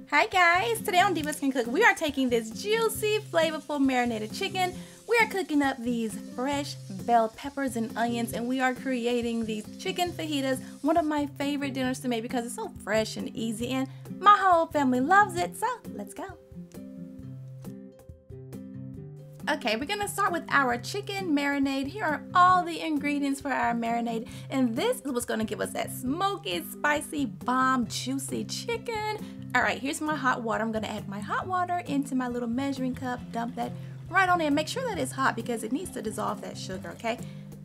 Hi guys, today on Divas Can Cook, we are taking this juicy, flavorful marinated chicken. We are cooking up these fresh bell peppers and onions, and we are creating these chicken fajitas, one of my favorite dinners to make because it's so fresh and easy, and my whole family loves it, so let's go. Okay, we're gonna start with our chicken marinade. Here are all the ingredients for our marinade, and this is what's gonna give us that smoky, spicy, bomb, juicy chicken. All right, here's my hot water. I'm gonna add my hot water into my little measuring cup, dump that right on in. Make sure that it's hot because it needs to dissolve that sugar, okay?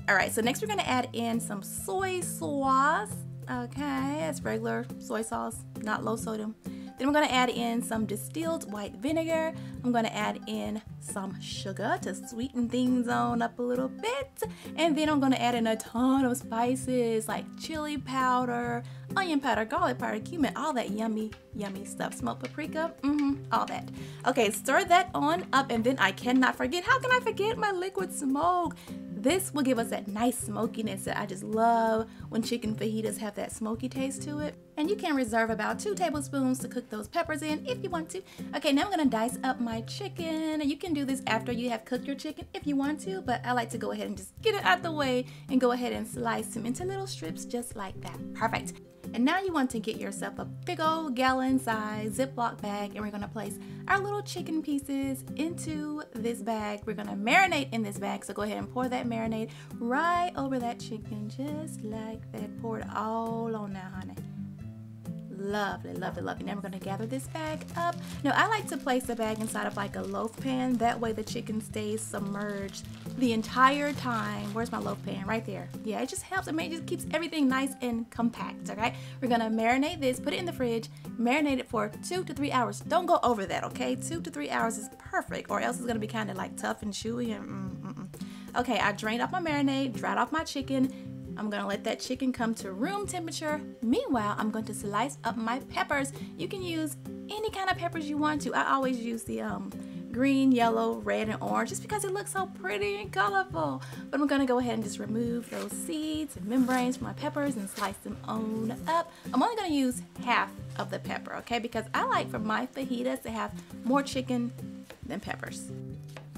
All right, so next we're gonna add in some soy sauce. Okay, that's regular soy sauce, not low sodium. Then we're going to add in some distilled white vinegar. I'm going to add in some sugar to sweeten things on up a little bit. And then I'm going to add in a ton of spices like chili powder, onion powder, garlic powder, cumin, all that yummy, yummy stuff. Smoked paprika, all that. Okay, stir that on up, and then I cannot forget, how can I forget my liquid smoke? This will give us that nice smokiness that I just love when chicken fajitas have that smoky taste to it. And you can reserve about 2 tablespoons to cook those peppers in if you want to. Okay, now I'm gonna dice up my chicken. You can do this after you have cooked your chicken if you want to, but I like to go ahead and just get it out the way and go ahead and slice them into little strips just like that. Perfect. And now you want to get yourself a big old gallon size Ziploc bag, and we're gonna place our little chicken pieces into this bag. We're gonna marinate in this bag, so go ahead and pour that marinade right over that chicken just like that. Pour it all on now, honey. Lovely, lovely, lovely. Now we're going to gather this bag up. Now I like to place the bag inside of like a loaf pan. That way the chicken stays submerged the entire time. Where's my loaf pan? Right there. Yeah, it just helps. I mean, it just keeps everything nice and compact, okay? We're going to marinate this, put it in the fridge, marinate it for 2 to 3 hours. Don't go over that, okay? 2 to 3 hours is perfect, or else it's going to be kind of like tough and chewy and Okay, I drained off my marinade, dried off my chicken. I'm gonna let that chicken come to room temperature. Meanwhile, I'm going to slice up my peppers. You can use any kind of peppers you want to. I always use the green, yellow, red, and orange just because it looks so pretty and colorful. But I'm gonna go ahead and just remove those seeds and membranes from my peppers and slice them on up. I'm only gonna use half of the pepper, okay? Because I like for my fajitas to have more chicken than peppers.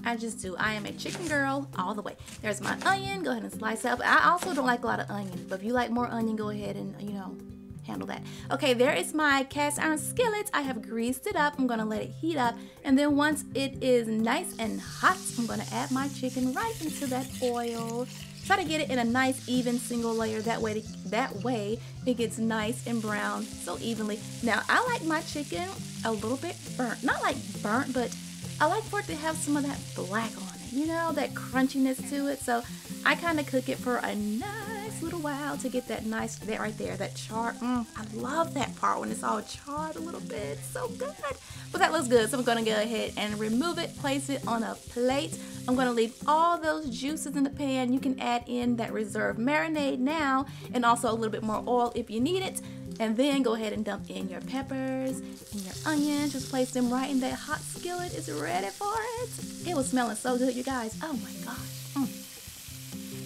I just do. I am a chicken girl all the way. There's my onion. Go ahead and slice up. I also don't like a lot of onion, but if you like more onion, go ahead and, handle that. Okay, there is my cast iron skillet. I have greased it up. I'm going to let it heat up. And then once it is nice and hot, I'm going to add my chicken right into that oil. Try to get it in a nice, even single layer. That way it gets nice and brown so evenly. Now, I like my chicken a little bit burnt. Not like burnt, but I like for it to have some of that black on it, that crunchiness to it. So I kind of cook it for a nice little while to get that nice, that right there, that char. I love that part when it's all charred a little bit. So good. But that looks good. So I'm going to go ahead and remove it, place it on a plate. I'm going to leave all those juices in the pan. You can add in that reserved marinade now and also a little bit more oil if you need it. And then go ahead and dump in your peppers and your onions. Just place them right in that hot skillet. It's ready for it. It was smelling so good, you guys. Oh my gosh.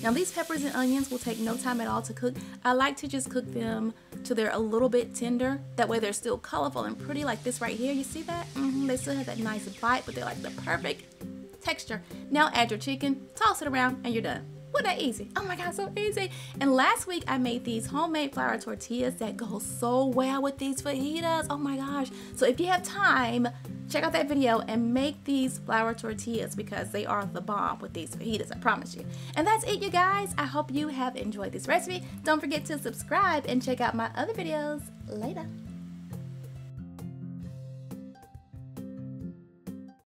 Now these peppers and onions will take no time at all to cook. I like to just cook them till they're a little bit tender. That way they're still colorful and pretty like this right here. You see that? They still have that nice bite, but they're like the perfect texture. Now add your chicken, toss it around, and you're done. Wasn't that easy? Oh my God, so easy. And last week I made these homemade flour tortillas that go so well with these fajitas. Oh my gosh. So if you have time, check out that video and make these flour tortillas because they are the bomb with these fajitas, I promise you. And that's it, you guys. I hope you have enjoyed this recipe. Don't forget to subscribe and check out my other videos. Later.